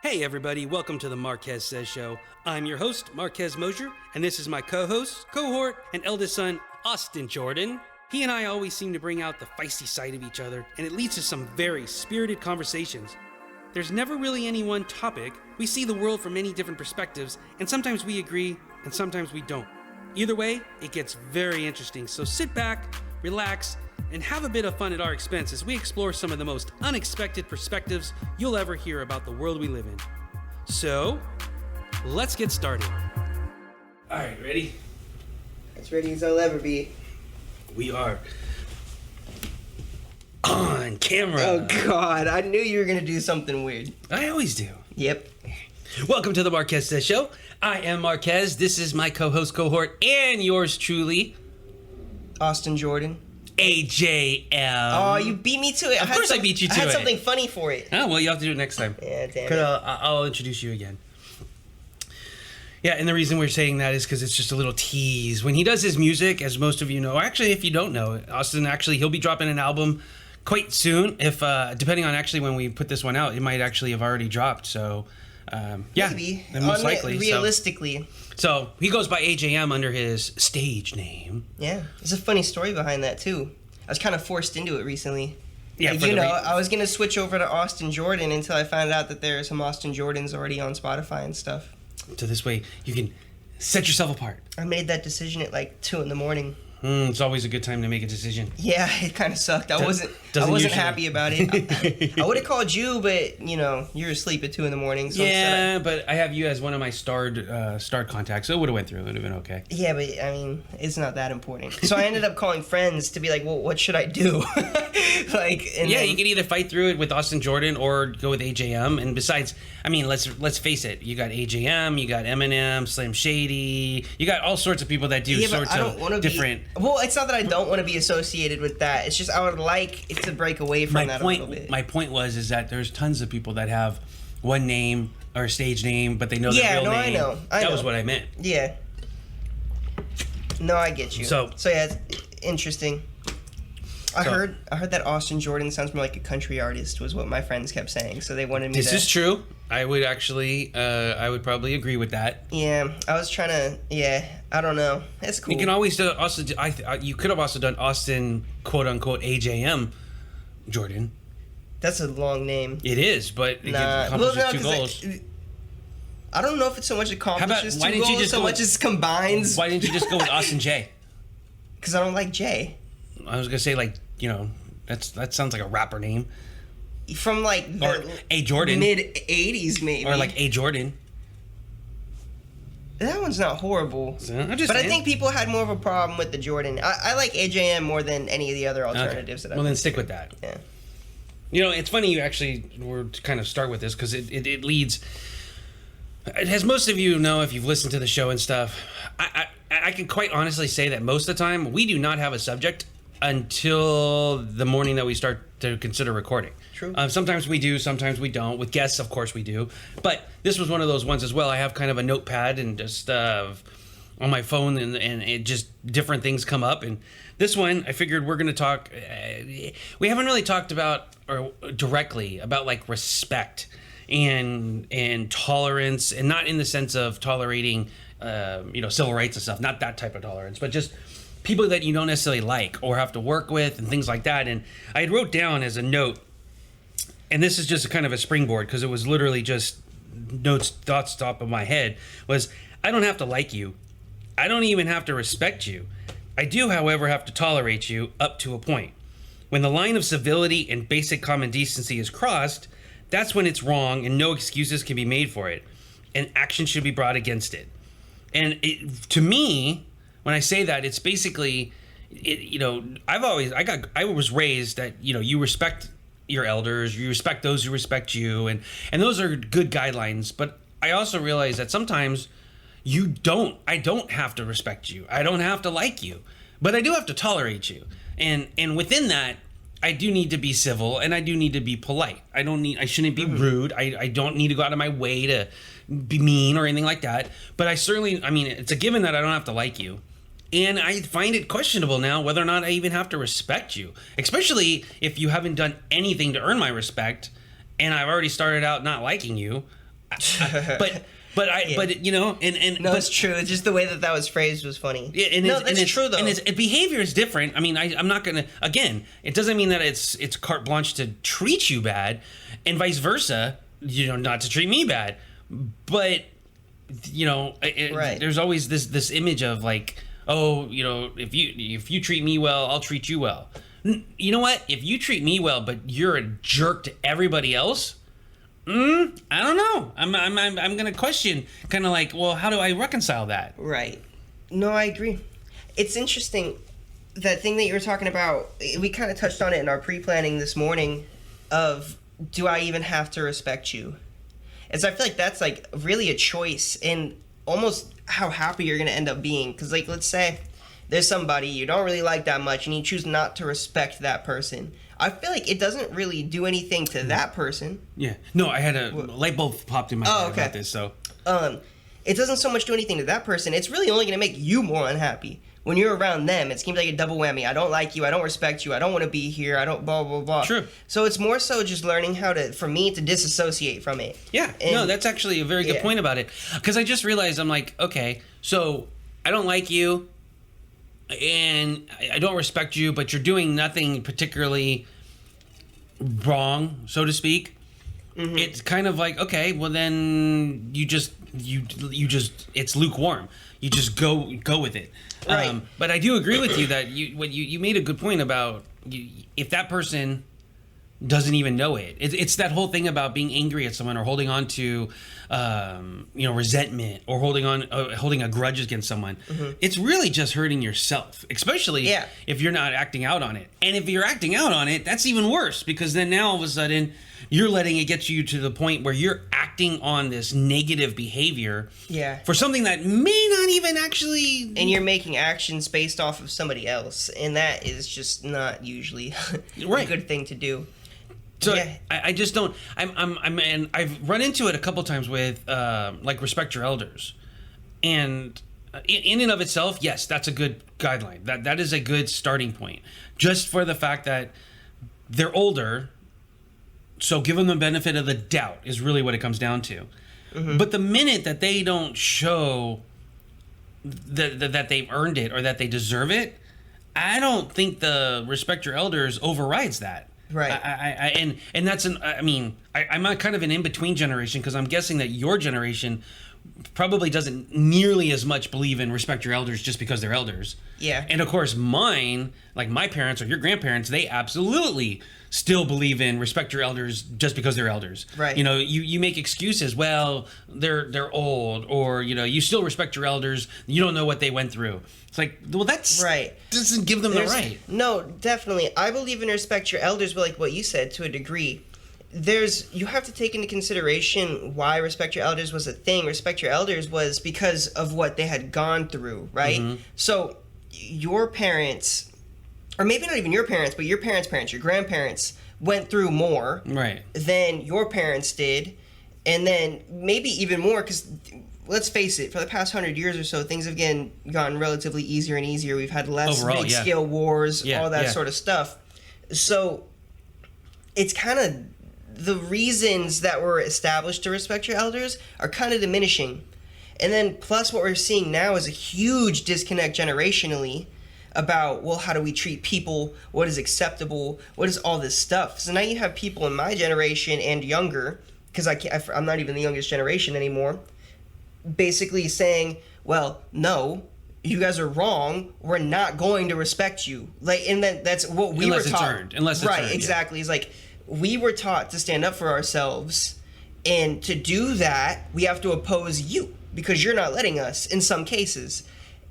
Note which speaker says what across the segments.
Speaker 1: Hey everybody, welcome to the Marquez Says Show. I'm your host, Marquez Mosher, and this is my co-host, cohort, and eldest son, Austin Jordan. He and I always seem to bring out the feisty side of each other, and it leads to some very spirited conversations. There's never really any one topic. We see the world from many different perspectives, and sometimes we agree, and sometimes we don't. Either way, it gets very interesting, so sit back, relax, and have a bit of fun at our expense as we explore some of the most unexpected perspectives you'll ever hear about the world we live in. So, let's get started. All right, ready?
Speaker 2: As ready as I'll ever be.
Speaker 1: We are on camera.
Speaker 2: Oh, God. I knew you were going to do something weird.
Speaker 1: I always do.
Speaker 2: Yep.
Speaker 1: Welcome to the Marquez Says Show. I am Marquez. This is my co-host, cohort, and yours truly,
Speaker 2: Austin Jordan.
Speaker 1: AJM.
Speaker 2: Oh, you beat me to it.
Speaker 1: Of course I beat you to it.
Speaker 2: I had something funny for it.
Speaker 1: Oh, well, you have to do it next time.
Speaker 2: Yeah, damn it.
Speaker 1: I'll introduce you again. Yeah, and the reason we're saying that is because it's just a little tease. When he does his music, as most of you know, actually, if you don't know, Austin, he'll be dropping an album quite soon. If depending on actually when we put this one out, it might actually have already dropped. So, yeah,
Speaker 2: Maybe.
Speaker 1: most likely.
Speaker 2: Realistically.
Speaker 1: So he goes by AJM under his stage name.
Speaker 2: Yeah. There's a funny story behind that, too. I was kind of forced into it recently.
Speaker 1: Yeah,
Speaker 2: like, I was going to switch over to Austin Jordan until I found out that there are some Austin Jordans already on Spotify and stuff.
Speaker 1: So this way you can set yourself apart.
Speaker 2: I made that decision at like 2 a.m.
Speaker 1: It's always a good time to make a decision.
Speaker 2: Yeah, it kind of sucked. I wasn't
Speaker 1: usually
Speaker 2: happy about it. I would have called you, but you're asleep at 2 a.m. So
Speaker 1: yeah, but I have you as one of my starred contacts, so it would have went through. It would have been okay.
Speaker 2: Yeah, but I mean, it's not that important. So I ended up calling friends to be like, well, what should I do? You
Speaker 1: could either fight through it with Austin Jordan or go with AJM. And besides, I mean, let's face it. You got AJM, you got Eminem, Slim Shady, you got all sorts of people that do sorts of different.
Speaker 2: Well, it's not that I don't want to be associated with that. It's just I would like it to break away from that a little bit.
Speaker 1: My point is that there's tons of people that have one name or stage name, but they know their real name.
Speaker 2: I know.
Speaker 1: That was what I meant.
Speaker 2: Yeah. No, I get you. So yeah, it's interesting. I heard that Austin Jordan sounds more like a country artist was what my friends kept saying. So they wanted me
Speaker 1: This is true. I would actually, I would probably agree with that.
Speaker 2: Yeah, I was trying to, I don't know. It's cool.
Speaker 1: You can always do you could have also done Austin, quote unquote, AJM Jordan.
Speaker 2: That's a long name.
Speaker 1: It is, but it accomplishes two goals.
Speaker 2: I don't know if it's so much accomplishes two goals, so much as combines.
Speaker 1: Why didn't you just go with Austin J?
Speaker 2: Because I don't like J.
Speaker 1: I was going to say, that sounds like a rapper name.
Speaker 2: From
Speaker 1: or A Jordan,
Speaker 2: mid-'80s maybe,
Speaker 1: or like A Jordan.
Speaker 2: That one's not horrible,
Speaker 1: I
Speaker 2: think people had more of a problem with the Jordan. I like AJM more than any of the other alternatives that I've
Speaker 1: then stick with that.
Speaker 2: Yeah.
Speaker 1: It's funny you actually were to kind of start with this because it leads. As most of you know, if you've listened to the show and stuff, I can quite honestly say that most of the time we do not have a subject until the morning that we start to consider recording.
Speaker 2: True.
Speaker 1: Sometimes we do, sometimes we don't. With guests, of course, we do. But this was one of those ones as well. I have kind of a notepad and just on my phone, and it just different things come up. And this one, I figured we're going to talk. We haven't really talked about or directly about like respect and tolerance, and not in the sense of tolerating, civil rights and stuff. Not that type of tolerance, but just people that you don't necessarily like or have to work with and things like that. And I had wrote down as a note, and this is just a kind of a springboard because it was literally just thoughts top of my head, was I don't have to like you. I don't even have to respect you. I do, however, have to tolerate you up to a point. When the line of civility and basic common decency is crossed, that's when it's wrong and no excuses can be made for it. And action should be brought against it. And to me, when I say that, it's basically, I was raised that, you respect your elders, you respect those who respect you, and those are good guidelines. But I also realize that sometimes I don't have to respect you. I don't have to like you, but I do have to tolerate you. And within that, I do need to be civil and I do need to be polite. I shouldn't be rude. I don't need to go out of my way to be mean or anything like that. But it's a given that I don't have to like you. And I find it questionable now whether or not I even have to respect you, especially if you haven't done anything to earn my respect and I've already started out not liking you. But you know, and
Speaker 2: no,
Speaker 1: but,
Speaker 2: it's true. It's just the way that was phrased was funny.
Speaker 1: Yeah, and
Speaker 2: no, that's true though.
Speaker 1: And behavior is different. I mean, I'm not gonna. Again, it doesn't mean that it's carte blanche to treat you bad, and vice versa. You know, not to treat me bad, but you know,
Speaker 2: right.
Speaker 1: There's always this image of like, oh, you know, if you treat me well, I'll treat you well. You know what? If you treat me well, but you're a jerk to everybody else. I don't know. I'm gonna question, kind of like, well, how do I reconcile that?
Speaker 2: Right. No, I agree. It's interesting, that thing that you were talking about. We kind of touched on it in our pre-planning this morning. Of, do I even have to respect you? And so I feel like that's like really a choice in almost how happy you're gonna end up being. Because like, let's say there's somebody you don't really like that much, and you choose not to respect that person. I feel like it doesn't really do anything to that person.
Speaker 1: Yeah. No, I had a light bulb popped in my head about this. So,
Speaker 2: it doesn't so much do anything to that person. It's really only going to make you more unhappy. When you're around them, it seems like a double whammy. I don't like you. I don't respect you. I don't want to be here. I don't blah, blah, blah.
Speaker 1: True.
Speaker 2: So it's more so just learning for me to disassociate from it.
Speaker 1: Yeah. No, that's actually a very good point about it. Because I just realized, I'm like, okay, so I don't like you and I don't respect you, but you're doing nothing particularly wrong, so to speak. Mm-hmm. It's kind of like, okay, well then you just it's lukewarm. You just go with it.
Speaker 2: Right.
Speaker 1: But I do agree with you that you made a good point about if that person doesn't even know it. It's that whole thing about being angry at someone or holding on to resentment or holding a grudge against someone. Mm-hmm. It's really just hurting yourself, especially if you're not acting out on it. And if you're acting out on it, that's even worse, because then now all of a sudden you're letting it get you to the point where you're acting on this negative behavior for something that may not even actually...
Speaker 2: And you're making actions based off of somebody else, and that is just not usually a good thing to do.
Speaker 1: So I just don't. And I've run into it a couple times with like respect your elders, and in and of itself, yes, that's a good guideline. That is a good starting point, just for the fact that they're older. So give them the benefit of the doubt is really what it comes down to. Mm-hmm. But the minute that they don't show that they've earned it or that they deserve it, I don't think the respect your elders overrides that.
Speaker 2: Right.
Speaker 1: And that's I'm a kind of an in-between generation, because I'm guessing that your generation probably doesn't nearly as much believe in respect your elders just because they're elders.
Speaker 2: Yeah.
Speaker 1: And of course mine, like my parents or your grandparents, they absolutely still believe in respect your elders just because they're elders.
Speaker 2: Right.
Speaker 1: You know, you make excuses. Well, they're old, or you still respect your elders. You don't know what they went through. It's like, well, that's
Speaker 2: right.
Speaker 1: Doesn't give them the right.
Speaker 2: No, definitely. I believe in respect your elders, but like what you said, to a degree. You have to take into consideration why respect your elders was a thing. Respect your elders was because of what they had gone through, right? Mm-hmm. So your parents, or maybe not even your parents, but your parents, your grandparents went through more than your parents did, and then maybe even more, because let's face it, for the past 100 years or so, things have gotten relatively easier and easier. We've had less big-scale wars, all that sort of stuff. So it's kind of the reasons that were established to respect your elders are kind of diminishing. And then plus what we're seeing now is a huge disconnect generationally about, well, how do we treat people? What is acceptable? What is all this stuff? So now you have people in my generation and younger, because I'm not even the youngest generation anymore, basically saying, well, no, you guys are wrong. We're not going to respect you. Like, and then that's what we were taught.
Speaker 1: Unless it's earned.
Speaker 2: Right, exactly. It's like, we were taught to stand up for ourselves, and to do that, we have to oppose you because you're not letting us in some cases.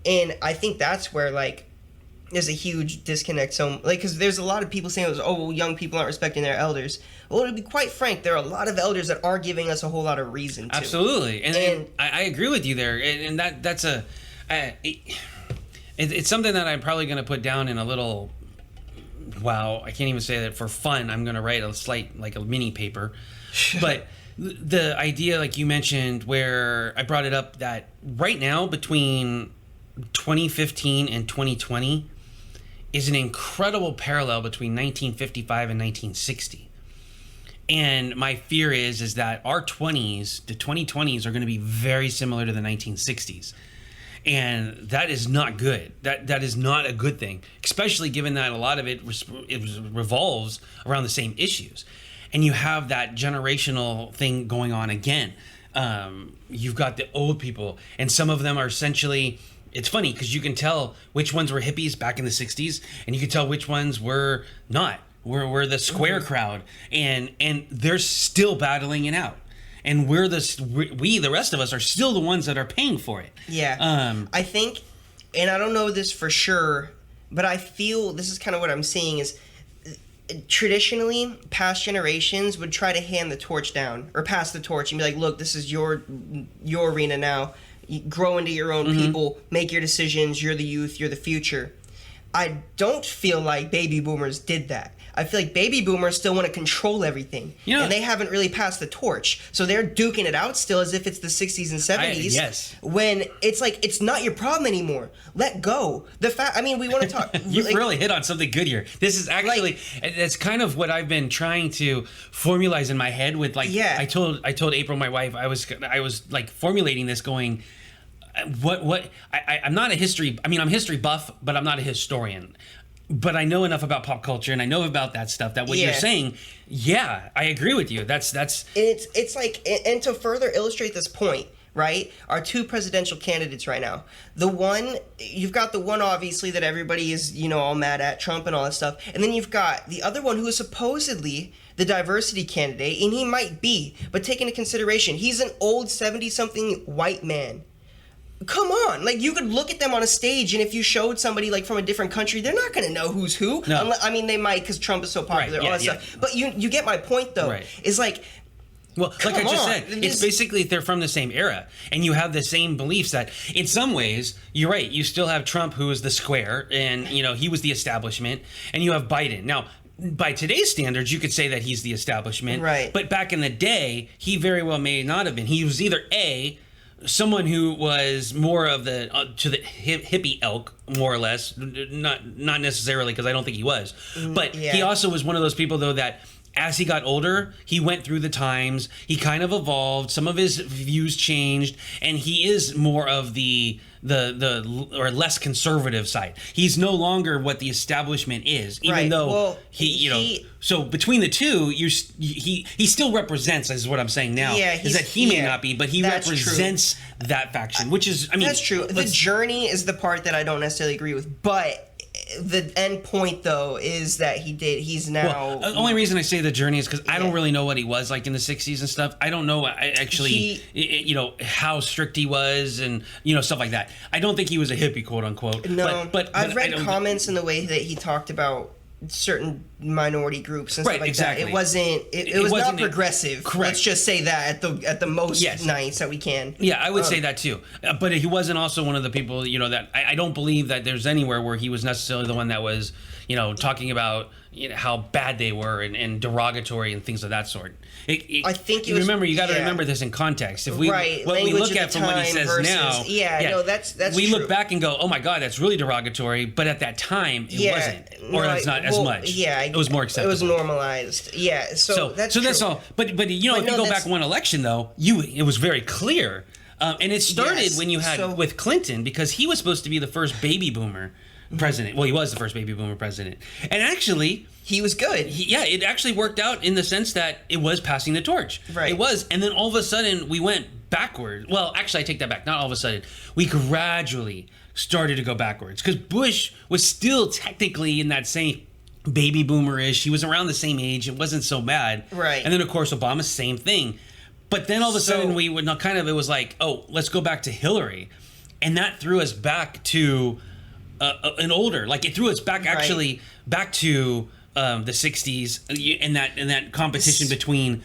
Speaker 2: And I think that's where, like, there's a huge disconnect. So, like, because there's a lot of people saying, well, young people aren't respecting their elders. Well, to be quite frank, there are a lot of elders that are giving us a whole lot of reason to.
Speaker 1: Absolutely. And I agree with you there. And that's it's something that I'm probably going to put down in a little... Wow, I can't even say that for fun. I'm going to write a mini paper. But the idea, like you mentioned, where I brought it up, that right now between 2015 and 2020 is an incredible parallel between 1955 and 1960. And my fear is that our 20s, the 2020s, are going to be very similar to the 1960s. And that is not good. That is not a good thing, especially given that a lot of it revolves around the same issues. And you have that generational thing going on again. You've got the old people, and some of them are essentially... It's funny because you can tell which ones were hippies back in the 60s, and you can tell which ones were not. We're the square crowd, and they're still battling it out. And the rest of us, are still the ones that are paying for it.
Speaker 2: Yeah. I think, and I don't know this for sure, but I feel this is kind of what I'm seeing is traditionally past generations would try to hand the torch down or pass the torch and be like, look, this is your arena now. You grow into your own people, make your decisions. You're the youth. You're the future. I don't feel like baby boomers did that. I feel like baby boomers still want to control everything. And they haven't really passed the torch. So they're duking it out still as if it's the 60s and 70s.
Speaker 1: Yes.
Speaker 2: When it's like, it's not your problem anymore. Let go. We want to talk.
Speaker 1: You've really hit on something good here. This is actually, it's kind of what I've been trying to formalize in my head with I told April, my wife, I was like formulating this going, I'm not a history, I'm history buff, but I'm not a historian. But I know enough about pop culture, and I know about that stuff that what you're saying, I agree with you. That's
Speaker 2: it's like, and to further illustrate this point, right? Our two presidential candidates right now. You've got the one obviously that everybody is, all mad at, Trump and all that stuff. And then you've got the other one who is supposedly the diversity candidate, and he might be, but take into consideration, he's an old 70-something white man. Come on, you could look at them on a stage, and if you showed somebody from a different country, they're not going to know who's who.
Speaker 1: No.
Speaker 2: They might because Trump is so popular,
Speaker 1: right,
Speaker 2: all that stuff. But you get my point, though.
Speaker 1: Right.
Speaker 2: Is
Speaker 1: well, like I just said, it's basically they're from the same era, and you have the same beliefs that, in some ways, you're right. You still have Trump, who is the square, and he was the establishment, and you have Biden now. By today's standards, you could say that he's the establishment,
Speaker 2: right? But
Speaker 1: back in the day, he very well may not have been. He was either someone who was more of the to the hippie elk, more or less, not necessarily, because I don't think he was, but he also was one of those people though that as he got older, he went through the times, he kind of evolved, some of his views changed, and he is more of the or less conservative side. He's no longer what the establishment is, even though so between the two, he still represents, is what I'm saying now, is that he may not be, but he represents that faction, which is,
Speaker 2: that's true. The journey is the part that I don't necessarily agree with, but the end point though is that he's now
Speaker 1: the only reason I say the journey is because I don't really know what he was like in the 60s and stuff. I don't know how strict he was and stuff like that. I don't think he was a hippie, quote unquote.
Speaker 2: No, but I've read comments in the way that he talked about certain minority groups and stuff like that. It wasn't not progressive.
Speaker 1: Correct.
Speaker 2: Let's just say that at the most nice that we can.
Speaker 1: Yeah, I would say that too. But he wasn't also one of the people, that I don't believe that there's anywhere where he was necessarily the one that was, talking about how bad they were and derogatory and things of that sort.
Speaker 2: I think you
Speaker 1: got to remember this in context. If we what we look at from what he says now,
Speaker 2: that's
Speaker 1: we
Speaker 2: true.
Speaker 1: look back and go, oh my God, that's really derogatory. But at that time, it wasn't, or it's not as much.
Speaker 2: Yeah,
Speaker 1: it was more acceptable.
Speaker 2: It was normalized. Yeah, so that's
Speaker 1: true. That's all. But if you go back one election though, it was very clear, and it started when you had with Clinton, because he was supposed to be the first baby boomer president. Well, he was the first baby boomer president, and actually
Speaker 2: he was good.
Speaker 1: It actually worked out in the sense that it was passing the torch.
Speaker 2: Right.
Speaker 1: It was, and then all of a sudden we went backward. Well, actually, I take that back. Not all of a sudden. We gradually started to go backwards because Bush was still technically in that same baby boomer-ish. He was around the same age. It wasn't so bad.
Speaker 2: Right.
Speaker 1: And then of course Obama, same thing. But then all of a sudden we would it was like, oh, let's go back to Hillary, and that threw us back to an older, it threw us back back to the 60s and that competition between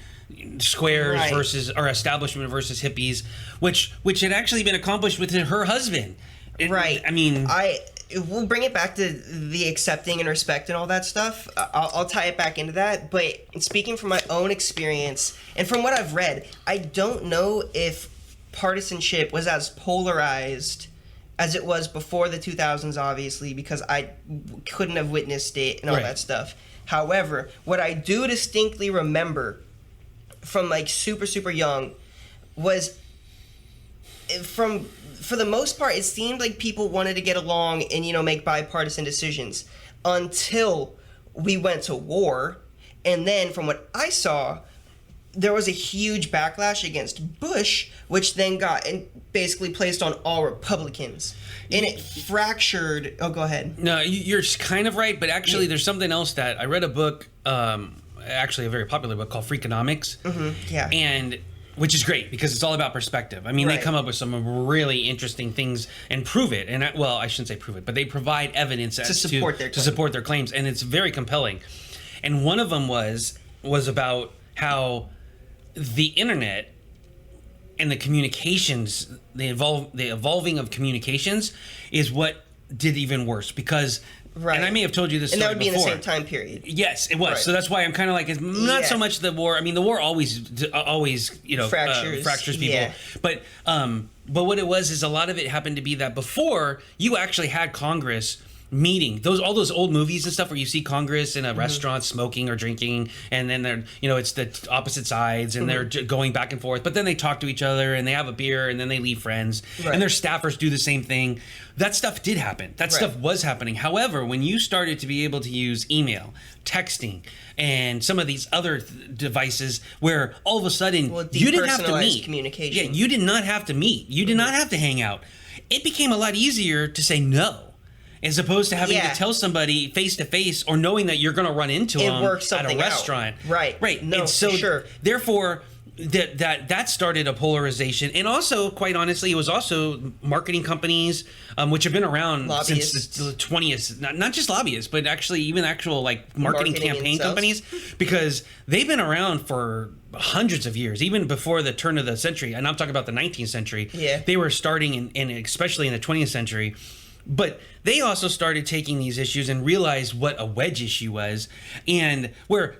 Speaker 1: squares versus or establishment versus hippies, which had actually been accomplished with her husband.
Speaker 2: We'll bring it back to the accepting and respect and all that stuff. I'll tie it back into that. But speaking from my own experience and from what I've read, I don't know if partisanship was as polarized as it was before the 2000s, obviously, because I couldn't have witnessed it and all that stuff. However, what I do distinctly remember from like super young was for the most part, it seemed like people wanted to get along and, you know, make bipartisan decisions until we went to war. And then from what I saw, there was a huge backlash against Bush, which then got basically placed on all Republicans. And it fractured. Oh, go ahead.
Speaker 1: No, you're kind of right, but actually there's something else that I read a book, actually a very popular book called Freakonomics.
Speaker 2: Yeah.
Speaker 1: And which is great because it's all about perspective. I mean, they come up with some really interesting things and prove it. And I shouldn't say prove it, but they provide evidence to support their claims, and it's very compelling. And one of them was about how the internet and the communications, the evolving of communications, is what did even worse because. Right. And I may have told you this story before.
Speaker 2: And that would be in the same time period.
Speaker 1: Yes, it was. Right. So that's why I'm kind of like, it's not so much the war. I mean, the war always you know, fractures people. Yeah. But what it was is a lot of it happened to be that before you actually had Congress meeting all those old movies and stuff where you see Congress in a restaurant smoking or drinking, and then they're, you know, it's the opposite sides and they're going back and forth, but then they talk to each other and they have a beer and then they leave friends, and their staffers do the same thing. That stuff did happen. That stuff was happening. However, when you started to be able to use email, texting, and some of these other devices where all of a sudden you didn't have to meet.
Speaker 2: Communication.
Speaker 1: Yeah, you did not have to meet. You did not have to hang out. It became a lot easier to say no, as opposed to having to tell somebody face to face or knowing that you're going to run into them at a restaurant.
Speaker 2: Right.
Speaker 1: No, and so, for sure. Therefore, that started a polarization, and also, quite honestly, it was also marketing companies, which have been around since the 20th. Not just lobbyists, but actually even actual like marketing campaign companies, because they've been around for hundreds of years, even before the turn of the century. And I'm talking about the 19th century. Yeah, they were starting in especially in the 20th century. But they also started taking these issues and realized what a wedge issue was, and where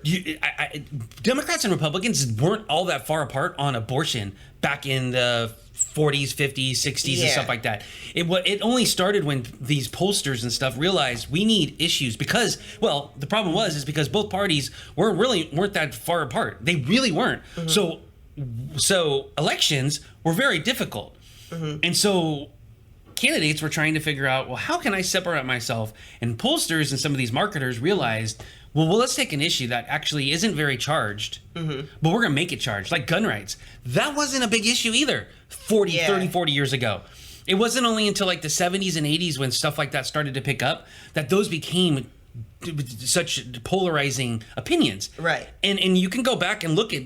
Speaker 1: Democrats and Republicans weren't all that far apart on abortion back in the 40s, 50s, 60s, and stuff like that. It only started when these pollsters and stuff realized we need issues because, well, the problem is because both parties weren't that far apart. They really weren't. So elections were very difficult, and so candidates were trying to figure out, well, how can I separate myself? And pollsters and some of these marketers realized, well, let's take an issue that actually isn't very charged, but we're going to make it charged, like gun rights. That wasn't a big issue either 30, 40 years ago. It wasn't only until like the 70s and 80s when stuff like that started to pick up that those became such polarizing opinions.
Speaker 2: Right.
Speaker 1: And you can go back and look at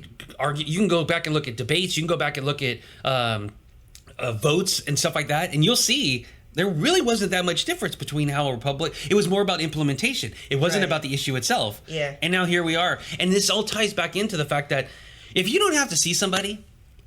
Speaker 1: you can go back and look at debates, you can go back and look at votes and stuff like that, and you'll see there really wasn't that much difference between how a republic. It was more about implementation. It wasn't about the issue itself.
Speaker 2: Yeah.
Speaker 1: And now here we are, and this all ties back into the fact that if you don't have to see somebody,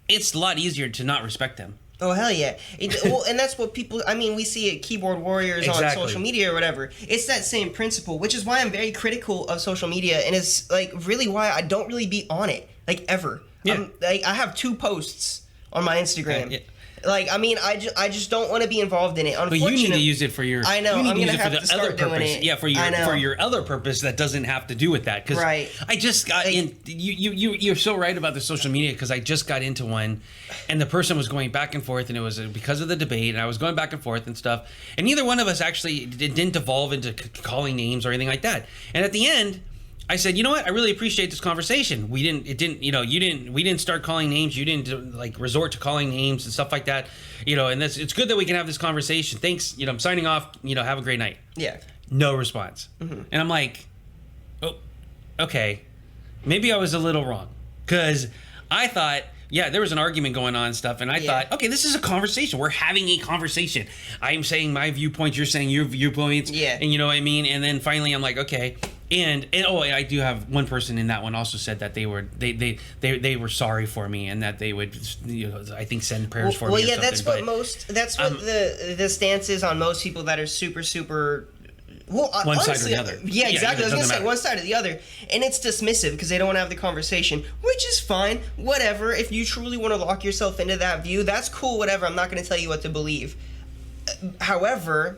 Speaker 1: it's a lot easier to not respect them.
Speaker 2: Oh, hell yeah. Well, and that's what people, I mean, we see it, keyboard warriors on social media or whatever. It's that same principle, which is why I'm very critical of social media, and it's like really why I don't really be on it, like ever. Yeah. I have 2 posts on my Instagram. Yeah. Like, I mean, I just don't want to be involved in it. Unfortunately,
Speaker 1: but you need to use it for your.
Speaker 2: I know. I'm gonna have to start doing it.
Speaker 1: Yeah, for your other purpose that doesn't have to do with that. Because I just got in. You're so right about the social media, because I just got into one, and the person was going back and forth, and it was because of the debate, and I was going back and forth and stuff, and neither one of us actually didn't devolve into calling names or anything like that. And at the end, I said, you know what? I really appreciate this conversation. We didn't start calling names. You didn't like resort to calling names and stuff like that. You know, and it's good that we can have this conversation. Thanks. You know, I'm signing off. You know, have a great night.
Speaker 2: Yeah.
Speaker 1: No response. And I'm like, oh, okay. Maybe I was a little wrong, because I thought, there was an argument going on and stuff, and I thought, okay, this is a conversation. We're having a conversation. I'm saying my viewpoints, you're saying your viewpoints. Yeah. And you know what I mean? And then finally I'm like, okay. And I do have one person in that one also said that they were sorry for me, and that they would, you know, I think send prayers for me. Well, yeah,
Speaker 2: that's what the stance is on most people that are super. Well,
Speaker 1: one
Speaker 2: honestly,
Speaker 1: side or the other.
Speaker 2: Yeah, exactly. I was going to say one side or the other. And it's dismissive because they don't want to have the conversation, which is fine. Whatever. If you truly want to lock yourself into that view, that's cool, whatever. I'm not going to tell you what to believe. However,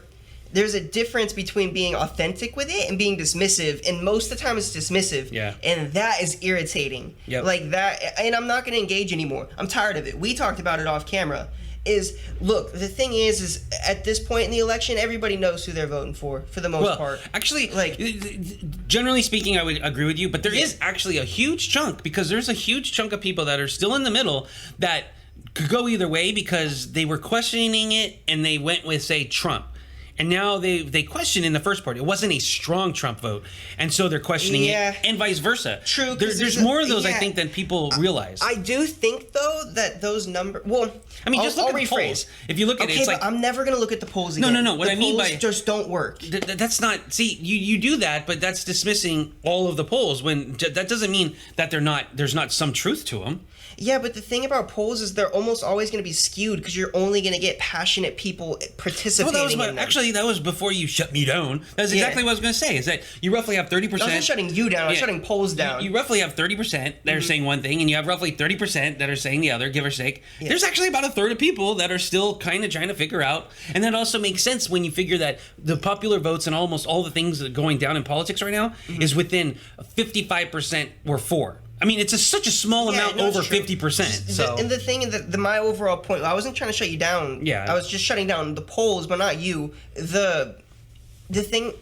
Speaker 2: there's a difference between being authentic with it and being dismissive, and most of the time it's dismissive.
Speaker 1: Yeah.
Speaker 2: And that is irritating.
Speaker 1: Yep.
Speaker 2: Like that, and I'm not going to engage anymore. I'm tired of it. We talked about it off camera. Look, the thing is at this point in the election, everybody knows who they're voting for the most part.
Speaker 1: Actually,
Speaker 2: like,
Speaker 1: generally speaking, I would agree with you, but there is actually a huge chunk, because there's a huge chunk of people that are still in the middle that could go either way, because they were questioning it and they went with, say, Trump. And now they question in the first part. It wasn't a strong Trump vote. And so they're questioning it, and vice versa.
Speaker 2: True.
Speaker 1: There's more of those, I think, than people realize.
Speaker 2: I do think, though, that those numbers... Well,
Speaker 1: I mean, just look at the polls. If you look at it, it's like...
Speaker 2: I'm never going to look at the polls again.
Speaker 1: No. What I mean by...
Speaker 2: The polls just don't work.
Speaker 1: That's not... See, you do that, but that's dismissing all of the polls, when that doesn't mean that there's not some truth to them.
Speaker 2: Yeah, but the thing about polls is they're almost always going to be skewed, because you're only going to get passionate people participating in them.
Speaker 1: Actually, that was before you shut me down. That's exactly what I was going to say, is that you roughly have 30%...
Speaker 2: I wasn't shutting you down. I was shutting polls down.
Speaker 1: You roughly have 30% that are saying one thing, and you have roughly 30% that are saying the other, give or take. Yeah. There's actually about a third of people that are still kind of trying to figure out. And that also makes sense when you figure that the popular votes and almost all the things that are going down in politics right now is within 55% were for. I mean, it's such a small amount, over 50%. So.
Speaker 2: And the thing, my overall point, I wasn't trying to shut you down.
Speaker 1: Yeah.
Speaker 2: I was just shutting down the polls, but not you. The thing,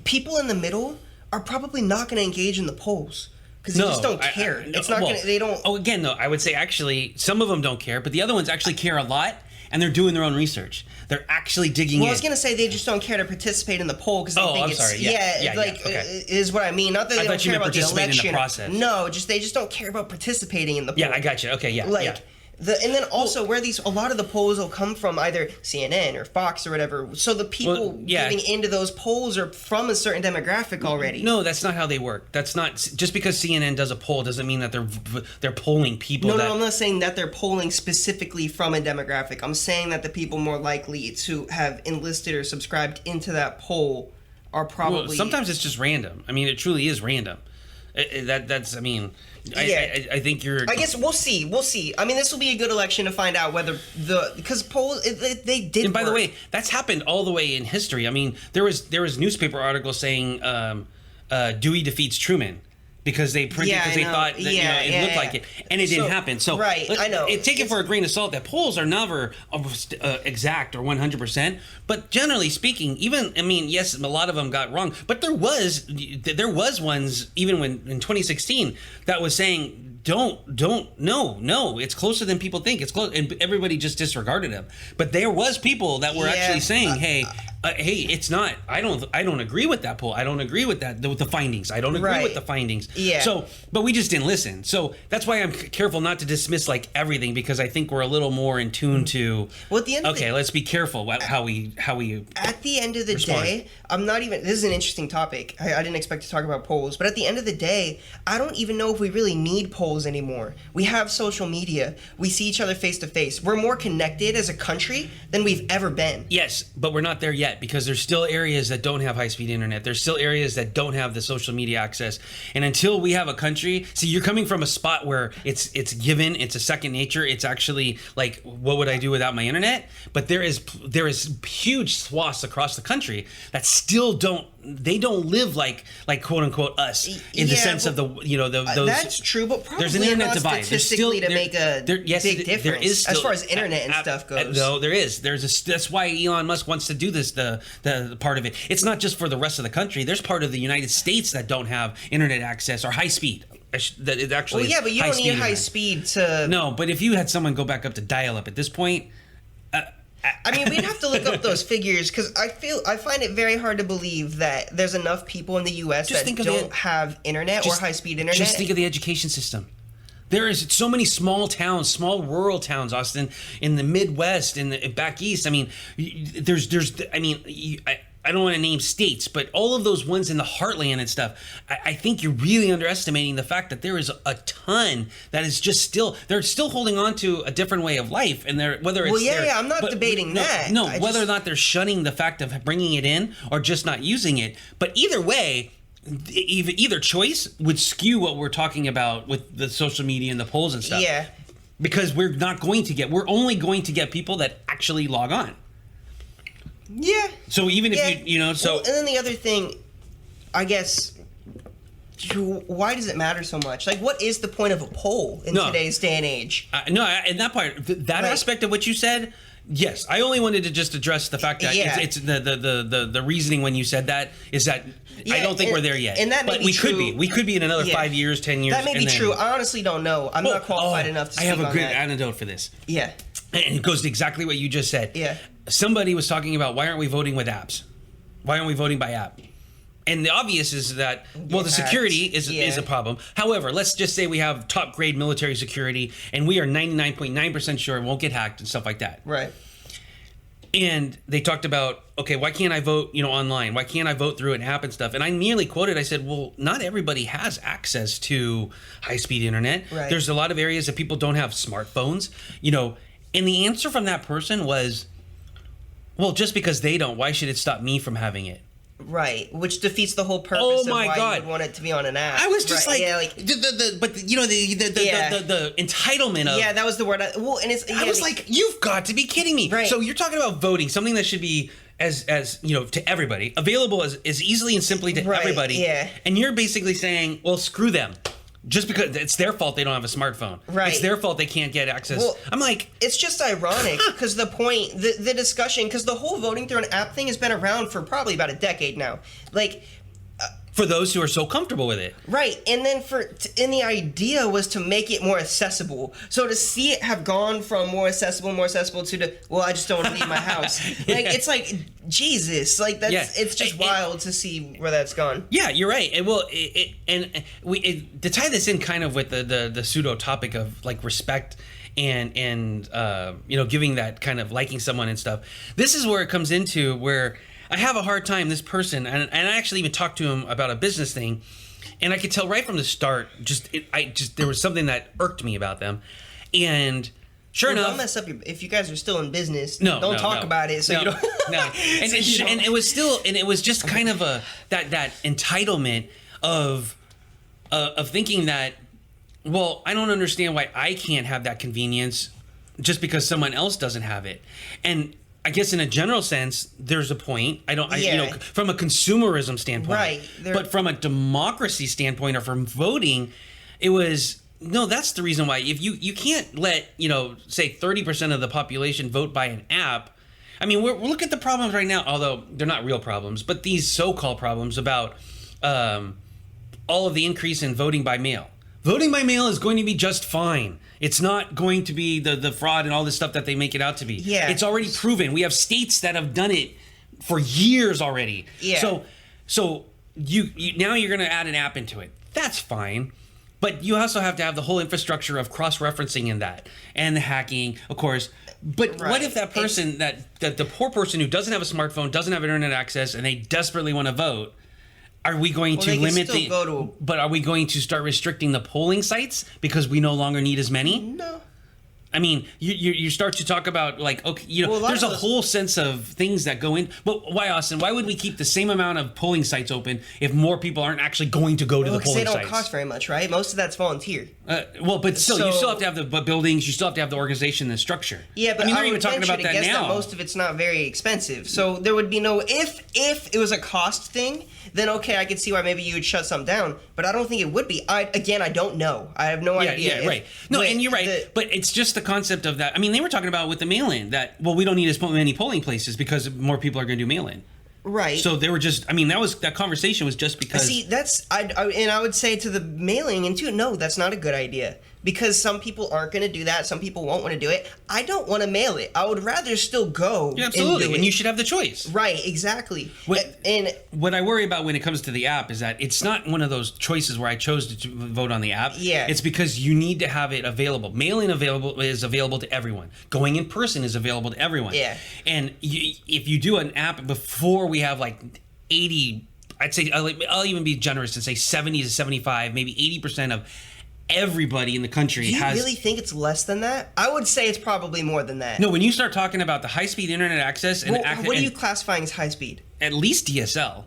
Speaker 2: people in the middle are probably not going to engage in the polls, because they just don't care. It's not going to, they don't.
Speaker 1: Oh, again, though, I would say actually some of them don't care, but the other ones actually care a lot, and they're doing their own research. They're actually digging in.
Speaker 2: Well, I was going to say they just don't care to participate in the poll, because they think it's...
Speaker 1: Sorry. Okay.
Speaker 2: Is what I mean. Not that they don't care about the election.
Speaker 1: In the process.
Speaker 2: No, they just don't care about participating in the poll.
Speaker 1: Yeah, I got you. Okay,
Speaker 2: And then also where a lot of the polls will come from, either CNN or Fox or whatever. So the people getting into those polls are from a certain demographic already.
Speaker 1: No, that's not how they work. That's not, just because CNN does a poll doesn't mean that they're polling people.
Speaker 2: No, I'm not saying that they're polling specifically from a demographic. I'm saying that the people more likely to have enlisted or subscribed into that poll are probably... Well,
Speaker 1: sometimes it's just random. I mean, it truly is random. I think you're...
Speaker 2: I guess we'll see. I mean, this will be a good election to find out whether because polls, they did.
Speaker 1: And by the way, that's happened all the way in history. I mean, there was newspaper articles saying Dewey defeats Truman, because they printed, because they thought that it looked like it, and it didn't happen. So
Speaker 2: right, I know.
Speaker 1: Take it for a grain of salt that polls are never exact or 100%. But generally speaking, yes, a lot of them got wrong. But there was ones even when in 2016 that was saying no, it's closer than people think. It's close, and everybody just disregarded them. But there was people that were actually saying, hey, it's not. I don't agree with that poll. I don't agree with that with the findings. I don't agree with the findings.
Speaker 2: Yeah.
Speaker 1: So, but we just didn't listen. So that's why I'm careful not to dismiss like everything, because I think we're a little more in tune to.
Speaker 2: Well, at the end.
Speaker 1: Okay, let's be careful how we.
Speaker 2: At the end of the day, I'm not even. This is an interesting topic. I didn't expect to talk about polls, but at the end of the day, I don't even know if we really need polls anymore. We have social media. We see each other face to face. We're more connected as a country than we've ever been.
Speaker 1: Yes, but we're not there yet, because there's still areas that don't have high-speed internet. There's still areas that don't have the social media access. And until we have a country, see, you're coming from a spot where it's given, it's a second nature. It's actually like, what would I do without my internet? But there is huge swaths across the country that still don't live like quote unquote us in the sense of those.
Speaker 2: That's true, but probably
Speaker 1: there's an internet divide.
Speaker 2: Statistically, to make a big difference.
Speaker 1: There is still,
Speaker 2: as far as internet and stuff goes.
Speaker 1: No, there is. That's why Elon Musk wants to do this. The part of it. It's not just for the rest of the country. There's part of the United States that don't have internet access or high speed. That it actually.
Speaker 2: Well, yeah, but you don't need high speed to.
Speaker 1: No, but if you had someone go back up to dial up at this point.
Speaker 2: I mean, we'd have to look up those figures, because I find it very hard to believe that there's enough people in the U.S. that don't have internet or high-speed internet.
Speaker 1: Just think of the education system. There is so many small towns, small rural towns, Austin, in the Midwest, in the back east. I mean, I don't want to name states, but all of those ones in the heartland and stuff, I think you're really underestimating the fact that there is a ton that is just they're still holding on to a different way of life, and
Speaker 2: I'm not debating that.
Speaker 1: No, whether or not they're shunning the fact of bringing it in or just not using it, but either way, either choice would skew what we're talking about with the social media and the polls and stuff.
Speaker 2: Yeah,
Speaker 1: because we're only going to get people that actually log on.
Speaker 2: Yeah.
Speaker 1: So even if you know, so
Speaker 2: well, and then the other thing, I guess, why does it matter so much? Like, what is the point of a poll in today's day and age?
Speaker 1: In that part, that aspect of what you said. Yes, I only wanted to just address the fact that it's the reasoning when you said that is that I don't think we're there yet.
Speaker 2: And that may be true.
Speaker 1: Could be. We could be in another 5 years, 10 years.
Speaker 2: That may be true. I honestly don't know. I'm not qualified enough to speak on that.
Speaker 1: I have a good anecdote for this.
Speaker 2: Yeah.
Speaker 1: And it goes to exactly what you just said.
Speaker 2: Yeah.
Speaker 1: Somebody was talking about why aren't we voting with apps? Why aren't we voting by app? And the obvious is that, well, the security is a problem. However, let's just say we have top grade military security and we are 99.9% sure it won't get hacked and stuff like that.
Speaker 2: Right.
Speaker 1: And they talked about, okay, why can't I vote, online? Why can't I vote through an app and stuff? And I nearly quoted, I said, well, not everybody has access to high-speed internet.
Speaker 2: Right.
Speaker 1: There's a lot of areas that people don't have smartphones, And the answer from that person was, well, just because they don't, why should it stop me from having it?
Speaker 2: Right, which defeats the whole purpose of why you would want it to be on an app.
Speaker 1: I was just the entitlement of
Speaker 2: that was the word. I
Speaker 1: was like, you've got to be kidding me.
Speaker 2: Right.
Speaker 1: So you're talking about voting, something that should be as to everybody, available as easily and simply to everybody.
Speaker 2: Yeah.
Speaker 1: And you're basically saying, well, screw them. Just because it's their fault they don't have a smartphone.
Speaker 2: Right.
Speaker 1: It's their fault they can't get access.
Speaker 2: Well,
Speaker 1: I'm like...
Speaker 2: It's just ironic because the discussion, because the whole voting through an app thing has been around for probably about a decade now. Like...
Speaker 1: for those who are so comfortable with it.
Speaker 2: Right. And then and the idea was to make it more accessible. So to see it have gone from more accessible to I just don't want to leave my house. It's like, Jesus. Like, it's just wild to see where that's gone.
Speaker 1: Yeah, you're right. To tie this in kind of with the pseudo topic of like respect and giving that kind of liking someone and stuff. This is where it comes into where I have a hard time, this person, and I actually even talked to him about a business thing, and I could tell right from the start, there was something that irked me about them, and sure enough,
Speaker 2: don't mess up if you guys are still in business.
Speaker 1: Don't
Speaker 2: talk about it. So you don't.
Speaker 1: No, and it was just kind of that entitlement of thinking that, well, I don't understand why I can't have that convenience just because someone else doesn't have it, and I guess in a general sense, there's a point. From a consumerism standpoint,
Speaker 2: right?
Speaker 1: But from a democracy standpoint, or from voting, it was that's the reason why. If you can't let say 30% of the population vote by an app. I mean, we're look at the problems right now, although they're not real problems, but these so-called problems about all of the increase in voting by mail. Voting by mail is going to be just fine. It's not going to be the fraud and all this stuff that they make it out to be.
Speaker 2: Yeah.
Speaker 1: It's already proven. We have states that have done it for years already.
Speaker 2: Yeah.
Speaker 1: So you now you're going to add an app into it. That's fine. But you also have to have the whole infrastructure of cross-referencing in that and the hacking, of course. But what if that person, that the poor person who doesn't have a smartphone, doesn't have internet access, and they desperately want to vote, are we going to limit but are we going to start restricting the polling sites because we no longer need as many?
Speaker 2: No.
Speaker 1: I mean, you start to talk about like, okay, there's a whole sense of things that go in. But why, Austin? Why would we keep the same amount of polling sites open if more people aren't actually going to go to the polling sites?
Speaker 2: They don't cost very much, right? Most of that's volunteer.
Speaker 1: But still, you still have to have the buildings. You still have to have the organization and the structure.
Speaker 2: Yeah, but
Speaker 1: I mean, they're even talking about that now.
Speaker 2: Most of it's not very expensive, so there would be no if it was a cost thing. Then okay, I could see why maybe you would shut some down, but I don't think it would be. I don't know. I have no idea.
Speaker 1: Yeah, right. No, and you're right. But it's just the concept of that. I mean, they were talking about with the mail-in that, well, we don't need as many polling places because more people are going to do mail-in.
Speaker 2: Right.
Speaker 1: So they were just. I mean, that conversation was just because.
Speaker 2: See, I would say to the mailing and no, that's not a good idea. Because some people aren't going to do that. Some people won't want to do it. I don't want to mail it. I would rather still go.
Speaker 1: Yeah, absolutely. And you should have the choice.
Speaker 2: Right, exactly.
Speaker 1: What I worry about when it comes to the app is that it's not one of those choices where I chose to vote on the app.
Speaker 2: Yeah.
Speaker 1: It's because you need to have it available. Mailing is available to everyone. Going in person is available to everyone.
Speaker 2: Yeah.
Speaker 1: And if you do an app before we have like 80, I'd say I'll even be generous and say 70 to 75, maybe 80% of everybody in the country has.
Speaker 2: Do you really think it's less than that? I would say it's probably more than that.
Speaker 1: No, when you start talking about the high-speed internet access and
Speaker 2: what are you classifying as high speed?
Speaker 1: At least DSL.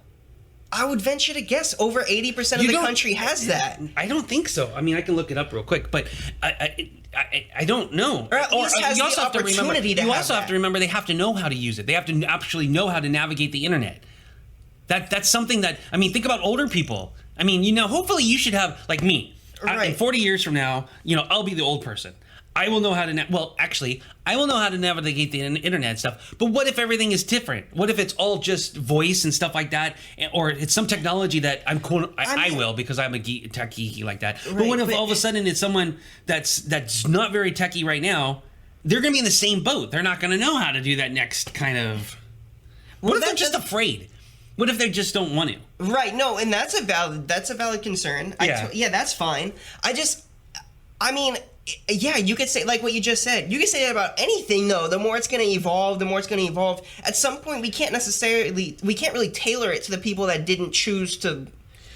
Speaker 2: I would venture to guess over 80% of the country has that.
Speaker 1: I don't think so. I mean, I can look it up real quick, but I don't know.
Speaker 2: Or at least has the opportunity to have
Speaker 1: You also have to remember they have to know how to use it. They have to actually know how to navigate the internet. That's something that, I mean, think about older people. I mean, hopefully you should have, like me.
Speaker 2: Right.
Speaker 1: In 40 years from now, I'll be the old person. I will know how to, I will know how to navigate the internet and stuff. But what if everything is different? What if it's all just voice and stuff like that? Or it's some technology that I will, because I'm a tech geeky like that. Right, but what if all of a sudden it's someone that's not very techie right now? They're going to be in the same boat. They're not going to know how to do that next kind of... What if they're just afraid? What if they just don't want to?
Speaker 2: Right, no, and that's a valid concern. Yeah, that's fine. I mean, yeah, you could say, like what you just said, you could say that about anything, though. The more it's going to evolve, At some point, we can't really tailor it to the people that didn't choose to,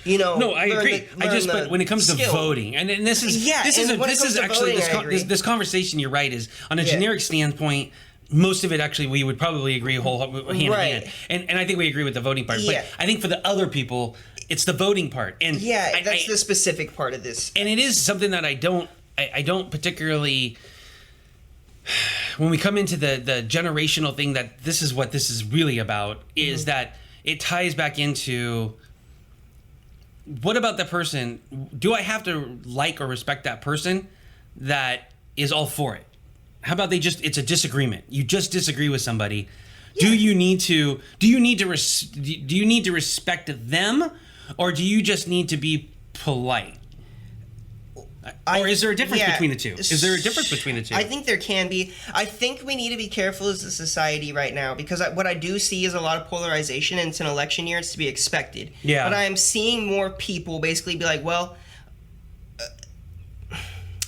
Speaker 1: No, I agree. But when it comes to voting, and this is actually this conversation, you're right, is on a generic standpoint. Most of it, actually, we would probably agree hand in hand. And I think we agree with the voting part. But I think for the other people, it's the voting part. And
Speaker 2: that's the specific part of this.
Speaker 1: And it is something that I don't particularly... When we come into the generational thing, that this is what this is really about, is that it ties back into... What about the person? Do I have to like or respect that person that is all for it? How about it's a disagreement? You just disagree with somebody. Yeah. Do you need to respect them, or do you just need to be polite? Or is there a difference between the two? Is there a difference between the two?
Speaker 2: I think there can be. I think we need to be careful as a society right now, because what I do see is a lot of polarization, and it's an election year. It's to be expected.
Speaker 1: Yeah.
Speaker 2: But I am seeing more people basically be like, well...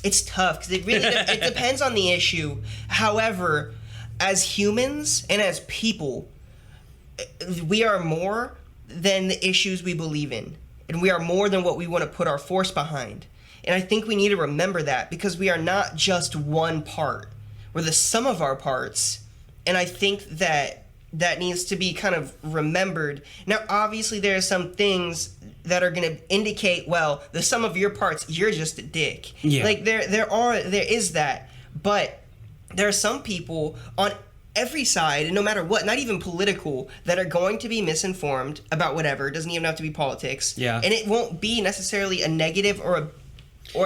Speaker 2: It's tough because it depends on the issue. However, as humans and as people, we are more than the issues we believe in, and we are more than what we want to put our force behind. And I think we need to remember that, because we are not just one part. We're the sum of our parts, and I think that needs to be kind of remembered. Now, obviously, there are some things that are going to indicate, well, the sum of your parts, you're just a dick.
Speaker 1: Yeah.
Speaker 2: Like there is that, but there are some people on every side, and no matter what, not even political, that are going to be misinformed about whatever. It doesn't even have to be politics.
Speaker 1: Yeah.
Speaker 2: And it won't be necessarily a negative or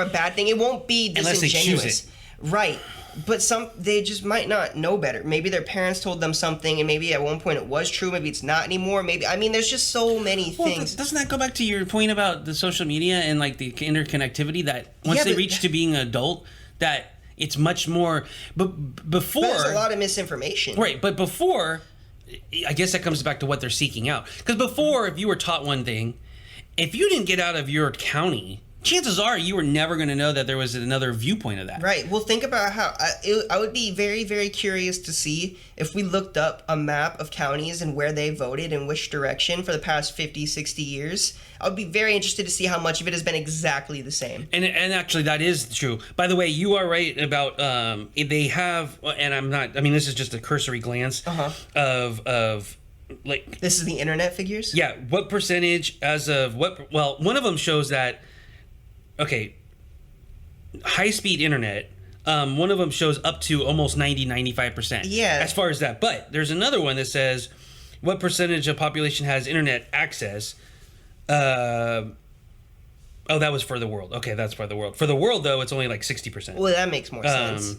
Speaker 2: a bad thing. It won't be disingenuous.
Speaker 1: Unless they choose it.
Speaker 2: Right. But they just might not know better. Maybe their parents told them something, and maybe at one point it was true. Maybe it's not anymore. There's just so many things.
Speaker 1: Doesn't that go back to your point about the social media and like the interconnectivity, that once they reach to being an adult, that it's much more. But before,
Speaker 2: there's a lot of misinformation.
Speaker 1: Right. But before, I guess that comes back to what they're seeking out. Because before, if you were taught one thing, if you didn't get out of your county, chances are you were never going to know that there was another viewpoint of that.
Speaker 2: Right. Well, think about how I would be very, very curious to see if we looked up a map of counties and where they voted in which direction for the past 50, 60 years. I would be very interested to see how much of it has been exactly the same. And
Speaker 1: actually, that is true. By the way, you are right about they have, and I'm not, I mean, this is just a cursory glance of like... This
Speaker 2: is the internet figures?
Speaker 1: Yeah. What percentage as of what... Well, one of them shows that... Okay, high-speed internet, one of them shows up to almost 90-95%.
Speaker 2: Yeah.
Speaker 1: As far as that. But there's another one that says, what percentage of population has internet access? That was for the world. Okay, that's for the world. For the world, though, it's only like 60%.
Speaker 2: Well, that makes more sense.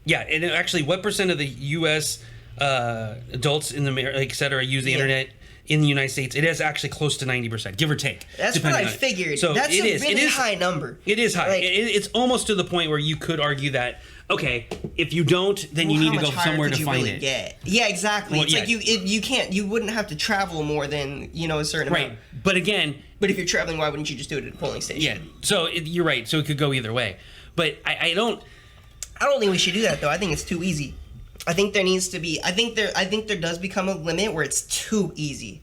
Speaker 1: Yeah, and actually, what percent of the U.S. Adults in the, et cetera, use the internet in the United States? It is actually close to 90%, give or take.
Speaker 2: That's what I figured. So that's a really high number.
Speaker 1: It is high. It's almost to the point where you could argue that, okay, if you don't, then you need to go somewhere to find it.
Speaker 2: Yeah, exactly. It's like you wouldn't have to travel more than, a certain amount.
Speaker 1: Right. But again...
Speaker 2: But if you're traveling, why wouldn't you just do it at a polling station?
Speaker 1: Yeah. So you're right. So it could go either way. But I don't
Speaker 2: think we should do that, though. I think it's too easy. I think there needs to be. I think there does become a limit where it's too easy,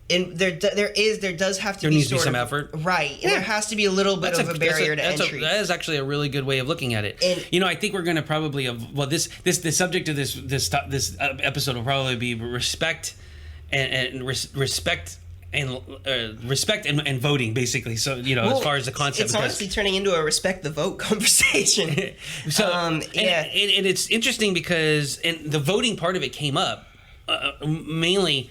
Speaker 2: and there does have to
Speaker 1: there
Speaker 2: be
Speaker 1: needs to be some effort,
Speaker 2: right? And there has to be a little bit of a barrier to entry.
Speaker 1: That is actually a really good way of looking at it. And, I think we're going to probably the subject of this episode will probably be respect and respect respect and voting, basically. So, as far as the concept,
Speaker 2: it's honestly turning into a respect the vote conversation.
Speaker 1: So, and it's interesting because the voting part of it came up mainly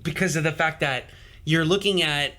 Speaker 1: because of the fact that you're looking at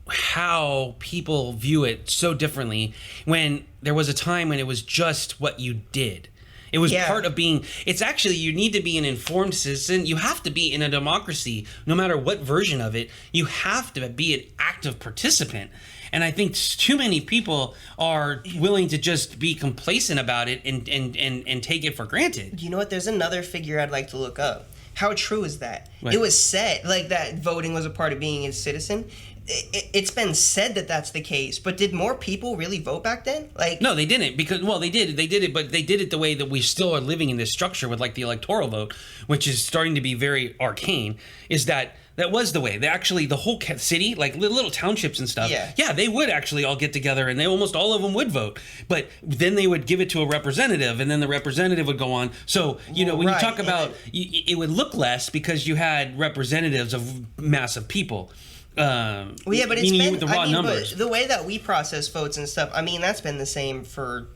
Speaker 1: how people view it so differently when there was a time when it was just what you did. It was part of being, it's actually, you need to be an informed citizen. You have to be in a democracy, no matter what version of it, you have to be an active participant. And I think too many people are willing to just be complacent about it and take it for granted.
Speaker 2: You know what? There's another figure I'd like to look up. How true is that?
Speaker 1: Right.
Speaker 2: It was said, like, that voting was a part of being a citizen. It's been said that that's the case, but did more people really vote back then? Like,
Speaker 1: no, they didn't, because they did it, but they did it the way that we still are living in this structure with, like, the electoral vote, which is starting to be very arcane. Is that was the way. They actually, the whole city, like little townships and stuff, they would actually all get together, and almost all of them would vote, but then they would give it to a representative, and then the representative would go on. So when you talk about, it would look less because you had representatives of massive people.
Speaker 2: But it's been
Speaker 1: with the raw numbers.
Speaker 2: But the way that we process votes and stuff, I mean, that's been the same for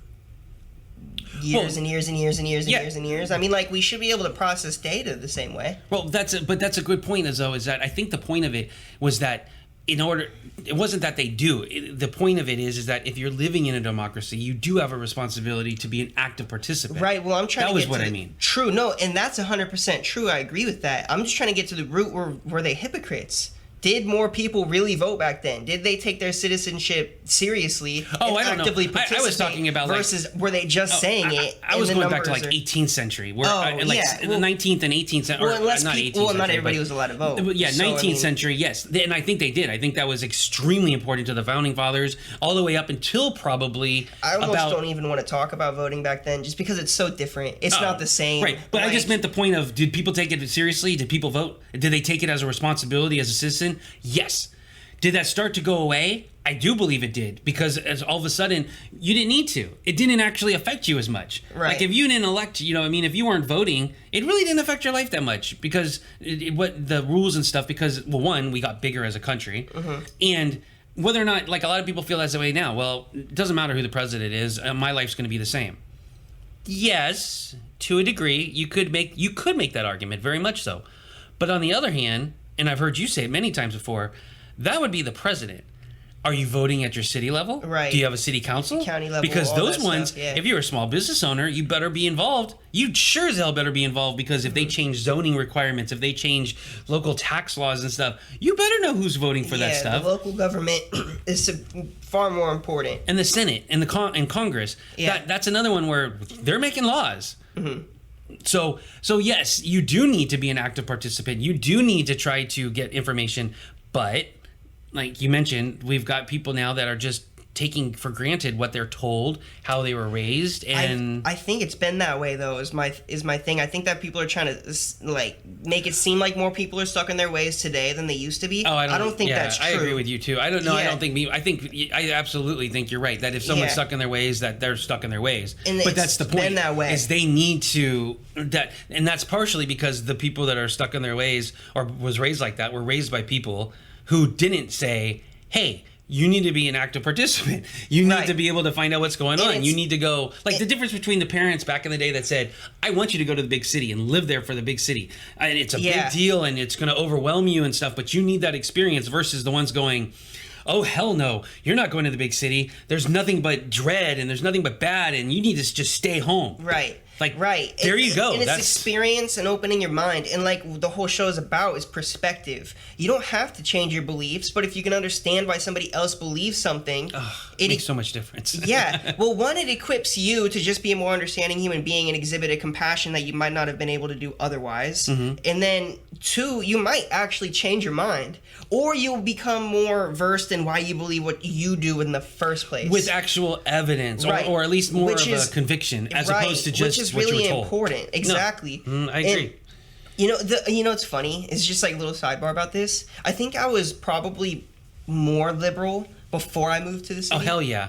Speaker 2: years and years and years and years and years and years. I mean, like, we should be able to process data the same way.
Speaker 1: Well, that's a good point, is that I think the point of it was that it wasn't that they do. The point of it is that if you're living in a democracy, you do have a responsibility to be an active participant.
Speaker 2: Right. Well, I'm trying to get to
Speaker 1: That was what I mean.
Speaker 2: True. No, and that's 100% true. I agree with that. I'm just trying to get to the root were they hypocrites? Did more people really vote back then? Did they take their citizenship seriously and actively participate?
Speaker 1: I was talking about,
Speaker 2: versus were they just saying it?
Speaker 1: I was going back to 18th century, where the 19th and 18th century.
Speaker 2: Well, not everybody was allowed to vote.
Speaker 1: Yeah, 19th century, yes, and I think they did. I think that was extremely important to the founding fathers, all the way up until probably.
Speaker 2: I almost don't even want to talk about voting back then, just because it's so different. It's not the same.
Speaker 1: Right, but I just meant the point of: did people take it seriously? Did people vote? Did they take it as a responsibility as a citizen? Yes. Did that start to go away? I do believe it did, because as all of a sudden you didn't need to. It didn't actually affect you as much.
Speaker 2: Right.
Speaker 1: Like, if you didn't elect, if you weren't voting, it really didn't affect your life that much, because what the rules and stuff. Because, well, one, we got bigger as a country, and whether or not, like, a lot of people feel that's the way now. Well, it doesn't matter who the president is. My life's going to be the same. Yes, to a degree, you could make that argument, very much so. But on the other hand, and I've heard you say it many times before, that would be the president. Are you voting at your city level?
Speaker 2: Right.
Speaker 1: Do you have a city council?
Speaker 2: County level.
Speaker 1: Because those ones,
Speaker 2: stuff, yeah.
Speaker 1: If you're a small business owner, you better be involved. You sure as hell better be involved, because if they change zoning requirements, if they change local tax laws and stuff, you better know who's voting for that stuff.
Speaker 2: The local government is far more important.
Speaker 1: And the Senate and and Congress.
Speaker 2: Yeah.
Speaker 1: That's another one where they're making laws. Mm-hmm. So yes, you do need to be an active participant. You do need to try to get information, but like you mentioned, we've got people now that are just taking for granted what they're told, how they were raised, and
Speaker 2: I think it's been that way though. Is my thing. I think that people are trying to make it seem like more people are stuck in their ways today than they used to be. I don't think that's true.
Speaker 1: I agree with you too. I don't know. Yeah. I absolutely think you're right, that if someone's stuck in their ways, that they're stuck in their ways. But that's the point.
Speaker 2: Been that way.
Speaker 1: Is they need to and that's partially because the people that are stuck in their ways or was raised like that were raised by people who didn't say, "Hey, you need to be an active participant. You need to be able to find out what's going on. You need to go." Like, the difference between the parents back in the day that said, "I want you to go to the big city and live there for the big city. And it's a big deal and it's going to overwhelm you and stuff, but you need that experience," versus the ones going, "Oh, hell no, you're not going to the big city. There's nothing but dread and there's nothing but bad and you need to just stay home."
Speaker 2: Right.
Speaker 1: Right. There you go.
Speaker 2: And it's experience and opening your mind. And like the whole show is about is perspective. You don't have to change your beliefs, but if you can understand why somebody else believes something,
Speaker 1: it makes so much difference.
Speaker 2: Yeah. Well, one, it equips you to just be a more understanding human being and exhibit a compassion that you might not have been able to do otherwise. Mm-hmm. And then two, you might actually change your mind, or you'll become more versed in why you believe what you do in the first place.
Speaker 1: With actual evidence, or at least more of a conviction, as opposed to just
Speaker 2: which is really important. Exactly.
Speaker 1: No, I agree.
Speaker 2: And, it's funny. It's just like a little sidebar about this. I think I was probably more liberal before I moved to the city.
Speaker 1: Oh, hell yeah.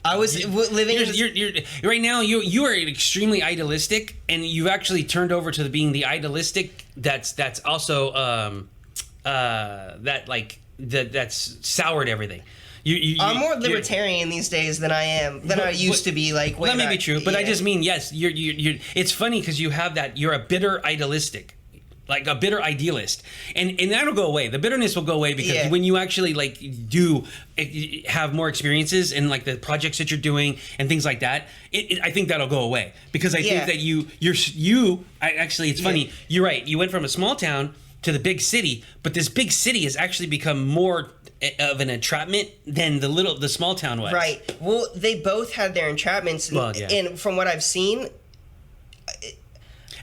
Speaker 2: I was living
Speaker 1: you're right now you are extremely idealistic, and you've actually turned over to being the idealistic that's also that's soured everything.
Speaker 2: I'm more libertarian these days than I used to be. Like,
Speaker 1: well, that may be true, but
Speaker 2: yeah.
Speaker 1: I just mean, yes, you're. It's funny because you have that. You're a bitter idealistic, like a bitter idealist, and that'll go away. The bitterness will go away because when you actually like do have more experiences in like the projects that you're doing and things like that, I think that'll go away because I think that it's funny. You're right. You went from a small town to the big city, but this big city has actually become more of an entrapment than the small town was.
Speaker 2: Right. Well, they both had their entrapments, and from what I've seen,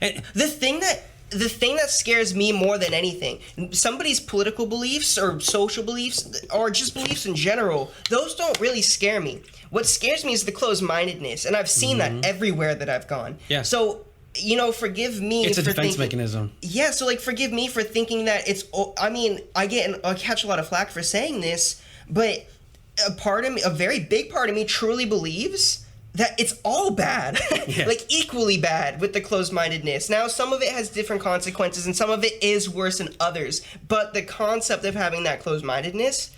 Speaker 2: the thing that scares me more than anything, somebody's political beliefs or social beliefs or just beliefs in general, those don't really scare me. What scares me is the closed-mindedness, and I've seen that everywhere that I've gone.
Speaker 1: Yeah.
Speaker 2: So, forgive me.
Speaker 1: It's a defense mechanism.
Speaker 2: Yeah, so like, forgive me for thinking that it's. I mean, I catch a lot of flack for saying this, but a very big part of me, truly believes that it's all bad, like equally bad with the closed-mindedness. Now, some of it has different consequences, and some of it is worse than others. But the concept of having that closed-mindedness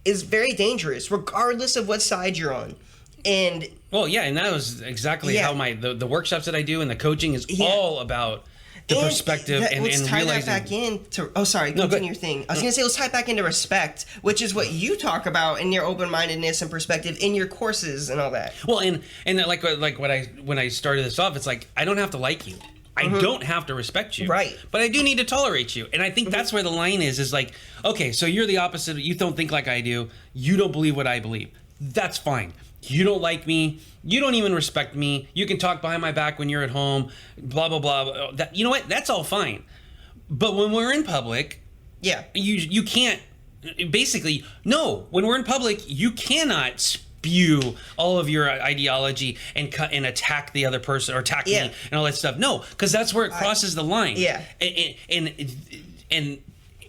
Speaker 2: is very dangerous, regardless of what side you're on. And
Speaker 1: and that was exactly how the workshops that I do and the coaching is all about the perspective and
Speaker 2: tie
Speaker 1: realizing.
Speaker 2: That back into. Oh, sorry. Continue your thing. I was gonna say let's tie it back into respect, which is what you talk about in your open-mindedness and perspective in your courses and all that.
Speaker 1: Well, and like when I started this off, it's like I don't have to like you. I don't have to respect you.
Speaker 2: Right.
Speaker 1: But I do need to tolerate you. And I think that's where the line is like, okay, so you're the opposite. You don't think like I do. You don't believe what I believe. That's fine. You don't like me. You don't even respect me. You can talk behind my back when you're at home. Blah, blah, blah. You know what? That's all fine. But when we're in public, you can't. Basically, no. When we're in public, you cannot spew all of your ideology and cut and attack the other person or attack me and all that stuff. No, because that's where it crosses the line.
Speaker 2: Yeah.
Speaker 1: And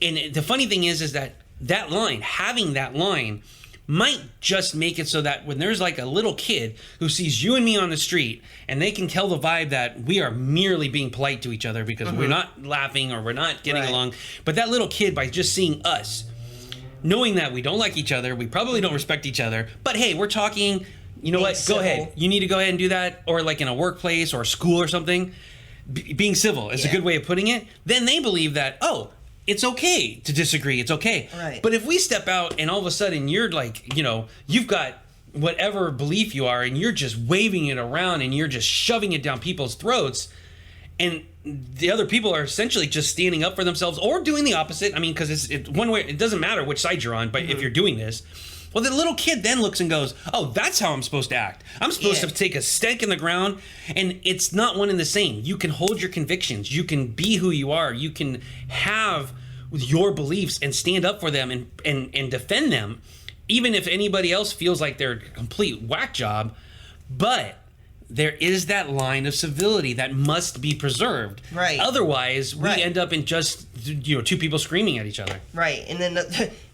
Speaker 1: the funny thing is that line, having that line, might just make it so that when there's like a little kid who sees you and me on the street and they can tell the vibe that we are merely being polite to each other because we're not laughing or we're not getting along, but that little kid, by just seeing us, knowing that we don't like each other, we probably don't respect each other, but hey, we're talking, you know what, go ahead, you need to go ahead and do that, or like in a workplace or a school or something, being civil is a good way of putting it, then they believe that, oh, it's okay to disagree. It's okay.
Speaker 2: Right.
Speaker 1: But if we step out and all of a sudden you're like, you've got whatever belief you are and you're just waving it around and you're just shoving it down people's throats, and the other people are essentially just standing up for themselves or doing the opposite. I mean, because it's one way, it doesn't matter which side you're on, but if you're doing this, well, the little kid then looks and goes, oh, that's how I'm supposed to act. I'm supposed to take a stake in the ground, and it's not one and the same. You can hold your convictions. You can be who you are. You can have your beliefs and stand up for them and defend them, even if anybody else feels like they're a complete whack job. But there is that line of civility that must be preserved.
Speaker 2: Right.
Speaker 1: Otherwise, we end up in just two people screaming at each other.
Speaker 2: Right. And then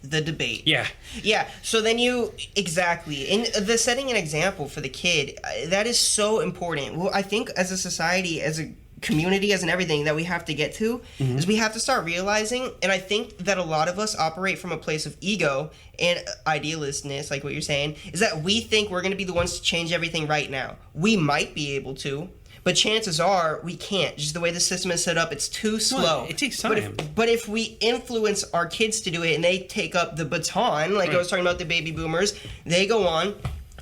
Speaker 2: the debate.
Speaker 1: Yeah.
Speaker 2: Yeah. So then in the setting an example for the kid, that is so important. Well, I think as a society, as a community, as in everything that we have to get to, is we have to start realizing, and I think that a lot of us operate from a place of ego and idealistness, like what you're saying, is that we think we're going to be the ones to change everything right now. We might be able to, but chances are we can't. Just the way the system is set up, it's too slow.
Speaker 1: Well, it takes time.
Speaker 2: But if we influence our kids to do it and they take up the baton, like I was talking about the baby boomers, they go on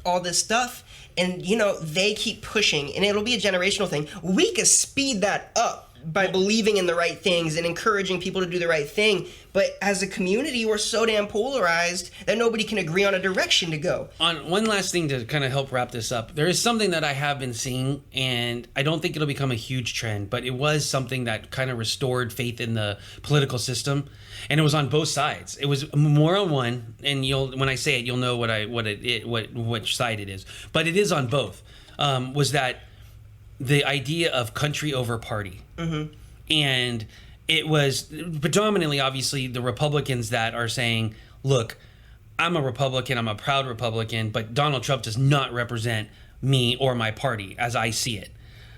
Speaker 2: all this stuff, and they keep pushing, and it'll be a generational thing. We could speed that up by believing in the right things and encouraging people to do the right thing, but as a community, we're so damn polarized that nobody can agree on a direction to go.
Speaker 1: On one last thing to kind of help wrap this up, there is something that I have been seeing, and I don't think it'll become a huge trend, but it was something that kind of restored faith in the political system, and it was on both sides. It was more on one, and when I say it, you'll know which side it is, but it is on both. Was that the idea of country over party? And it was predominantly, obviously, the Republicans that are saying, look, I'm a Republican, I'm a proud Republican, but Donald Trump does not represent me or my party as I see it.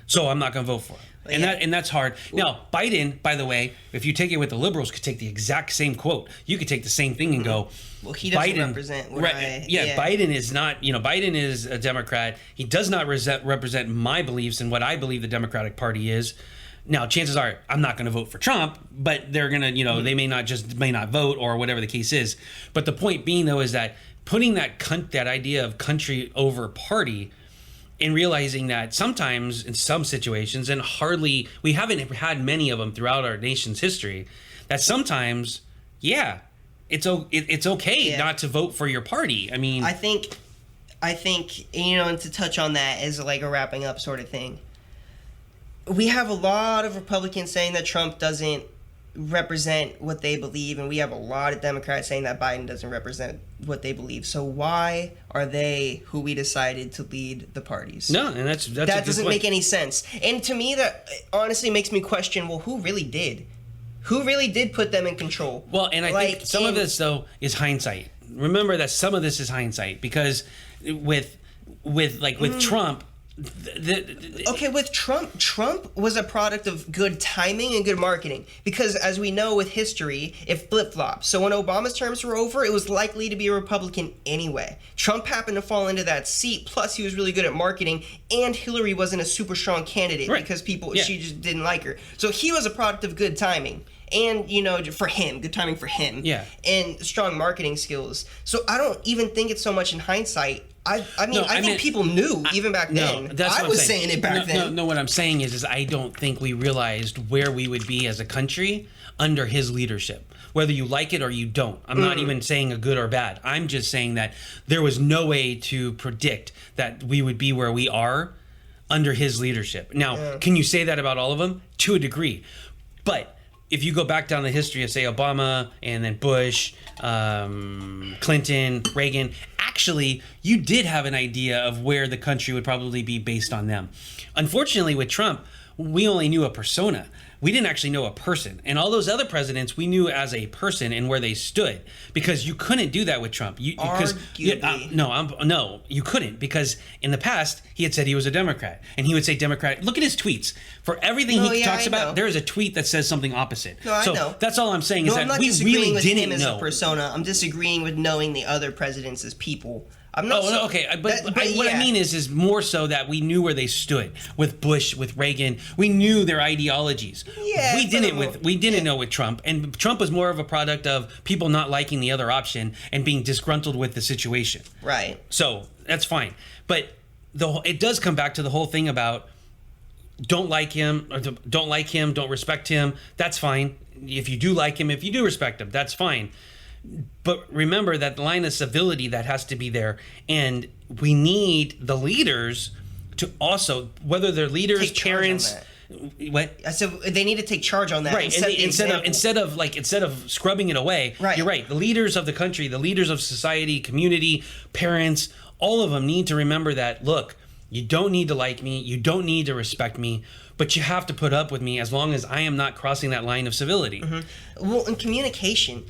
Speaker 1: So I'm not going to vote for him. And that's hard. Now, Biden, by the way, if you take it with the liberals, could take the exact same quote. You could take the same thing and go,
Speaker 2: well, he doesn't represent what
Speaker 1: Biden is not, Biden is a Democrat. He does not represent my beliefs and what I believe the Democratic Party is. Now, chances are I'm not going to vote for Trump, but they're going to, they may not vote or whatever the case is. But the point being, though, is that putting that idea of country over party and realizing that sometimes in some situations, and we haven't had many of them throughout our nation's history, that sometimes, it's okay not to vote for your party. I mean,
Speaker 2: I think, and to touch on that as like a wrapping up sort of thing, we have a lot of Republicans saying that Trump doesn't represent what they believe, and we have a lot of Democrats saying that Biden doesn't represent what they believe. So why are they who we decided to lead the parties?
Speaker 1: No, and that
Speaker 2: doesn't make any sense. And to me, that honestly makes me question, well, who really did? Who really did put them in control?
Speaker 1: Well, and I think some of this, though, is hindsight. Remember that some of this is hindsight, because with Trump,
Speaker 2: with Trump was a product of good timing and good marketing, because as we know with history, it flip-flops. So when Obama's terms were over, it was likely to be a Republican anyway. Trump happened to fall into that seat, plus he was really good at marketing, and Hillary wasn't a super strong candidate because she just didn't like her. So he was a product of good timing. And, for him, good timing for him. Yeah. And strong marketing skills. So I don't even think it's so much in hindsight. I think people knew even back then.
Speaker 1: That's what
Speaker 2: I was saying it back then.
Speaker 1: No, what I'm saying is I don't think we realized where we would be as a country under his leadership. Whether you like it or you don't. I'm not even saying a good or bad. I'm just saying that there was no way to predict that we would be where we are under his leadership. Now, can you say that about all of them? To a degree. But if you go back down the history of, say, Obama and then Bush, Clinton, Reagan, actually, you did have an idea of where the country would probably be based on them. Unfortunately, with Trump, we only knew a persona. We didn't actually know a person. And all those other presidents, we knew as a person and where they stood, because you couldn't do that with Trump. No, you couldn't, because in the past, he had said he was a Democrat, and he would say Democrat. Look at his tweets. For everything he talks about, there is a tweet that says something opposite. I know. That's all I'm saying is that we really didn't know.
Speaker 2: As a persona. I'm disagreeing with knowing the other presidents as people. I'm not.
Speaker 1: What I mean is more so that we knew where they stood with Bush, with Reagan. We knew their ideologies. Yeah, we didn't know with Trump, and Trump was more of a product of people not liking the other option and being disgruntled with the situation.
Speaker 2: Right.
Speaker 1: So that's fine, but it does come back to the whole thing about don't like him, don't respect him. That's fine. If you do like him, if you do respect him, that's fine. But remember that line of civility that has to be there, and we need the leaders to also, whether they're leaders, parents. What?
Speaker 2: So they need to take charge on that.
Speaker 1: Right. Instead of scrubbing it away. Right. You're right. The leaders of the country, the leaders of society, community, parents, all of them need to remember that. Look, you don't need to like me. You don't need to respect me. But you have to put up with me as long as I am not crossing that line of civility.
Speaker 2: Mm-hmm. Well, in communication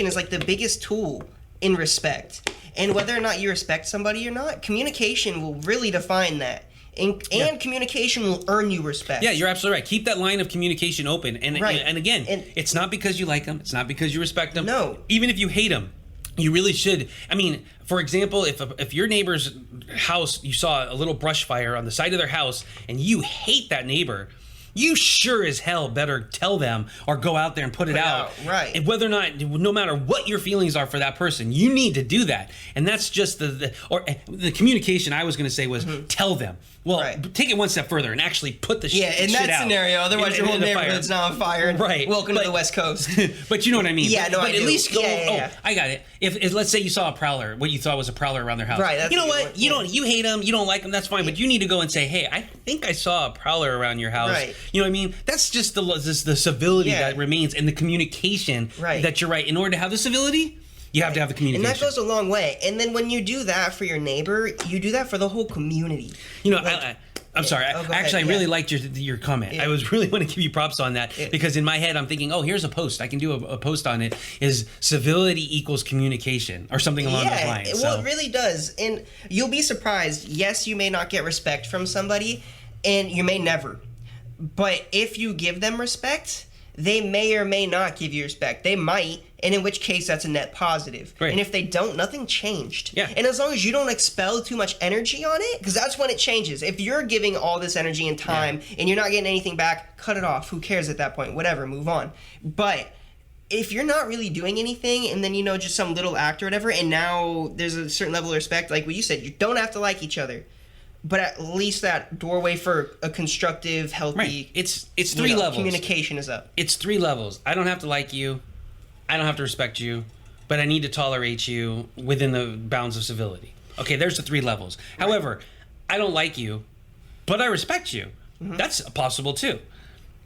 Speaker 2: is like the biggest tool in respect. And whether or not you respect somebody or not, communication will really define that. And communication will earn you respect.
Speaker 1: Yeah, you're absolutely right. Keep that line of communication open. And again, it's not because you like them. It's not because you respect them.
Speaker 2: No.
Speaker 1: Even if you hate them, you really should. I mean, for example, if your neighbor's house, you saw a little brush fire on the side of their house and you hate that neighbor, you sure as hell better tell them or go out there and put it out.
Speaker 2: Right.
Speaker 1: And whether or not, no matter what your feelings are for that person, you need to do that. And that's just the communication I was going to say was tell them. Well, take it one step further and actually put the shit out.
Speaker 2: Yeah, in that scenario, otherwise your whole neighborhood's now on fire.
Speaker 1: Right.
Speaker 2: Welcome to the West Coast.
Speaker 1: But you know what I mean.
Speaker 2: Yeah, no,
Speaker 1: but
Speaker 2: I do.
Speaker 1: At least go,
Speaker 2: yeah.
Speaker 1: I got it. If let's say you saw a prowler, what you thought was a prowler around their house.
Speaker 2: Right. That's
Speaker 1: you know what? You hate them, you don't like them, that's fine. But you need to go and say, hey, I think I saw a prowler around your house.
Speaker 2: Right.
Speaker 1: You know what I mean? That's just the civility that remains and the communication that you're right. In order to have the civility, you have to have the communication.
Speaker 2: And that goes a long way. And then when you do that for your neighbor, you do that for the whole community.
Speaker 1: You know, I'm sorry. I really liked your comment. Yeah. I was really want to give you props on that because in my head I'm thinking, oh, here's a post. I can do a post on it. Is civility equals communication or something along those lines.
Speaker 2: Well, it really does. And you'll be surprised. Yes, you may not get respect from somebody. and you may never. But if you give them respect, they may or may not give you respect. They might, and in which case that's a net positive.
Speaker 1: Right.
Speaker 2: And if they don't, nothing changed.
Speaker 1: Yeah.
Speaker 2: And as long as you don't expel too much energy on it, because that's when it changes. If you're giving all this energy and time and you're not getting anything back, cut it off. Who cares at that point? Whatever, move on. But if you're not really doing anything and then, just some little act or whatever, and now there's a certain level of respect, like what you said, you don't have to like each other. But at least that doorway for a constructive, healthy...
Speaker 1: Right. It's 3 levels.
Speaker 2: Communication is up.
Speaker 1: It's 3 levels. I don't have to like you. I don't have to respect you. But I need to tolerate you within the bounds of civility. Okay, there's the 3 levels. Right. However, I don't like you, but I respect you. Mm-hmm. That's possible too.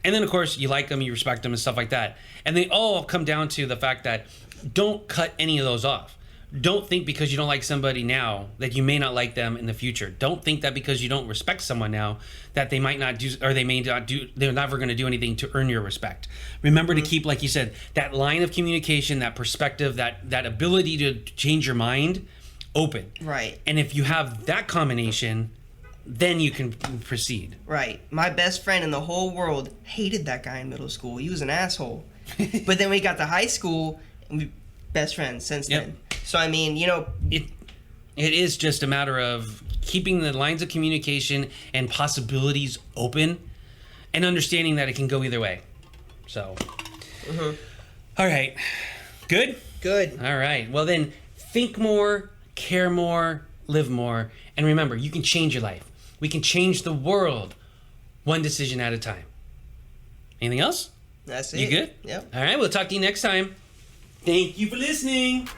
Speaker 1: And then, of course, you like them, you respect them, and stuff like that. And they all come down to the fact that don't cut any of those off. Don't think because you don't like somebody now that you may not like them in the future. Don't think that because you don't respect someone now that they might not do, or they may not do, they're never going to do anything to earn your respect. Remember to keep, like you said, that line of communication, that perspective, that ability to change your mind open.
Speaker 2: Right.
Speaker 1: And if you have that combination, then you can proceed.
Speaker 2: Right. My best friend in the whole world hated that guy in middle school. He was an asshole. But then we got to high school, and we best friends since then. So, I mean,
Speaker 1: It is just a matter of keeping the lines of communication and possibilities open and understanding that it can go either way. So, All right. Good?
Speaker 2: Good.
Speaker 1: All right. Well, then, think more, care more, live more. And remember, you can change your life. We can change the world one decision at a time. Anything else?
Speaker 2: That's it.
Speaker 1: You good?
Speaker 2: Yep.
Speaker 1: All right. We'll talk to you next time. Thank you for listening.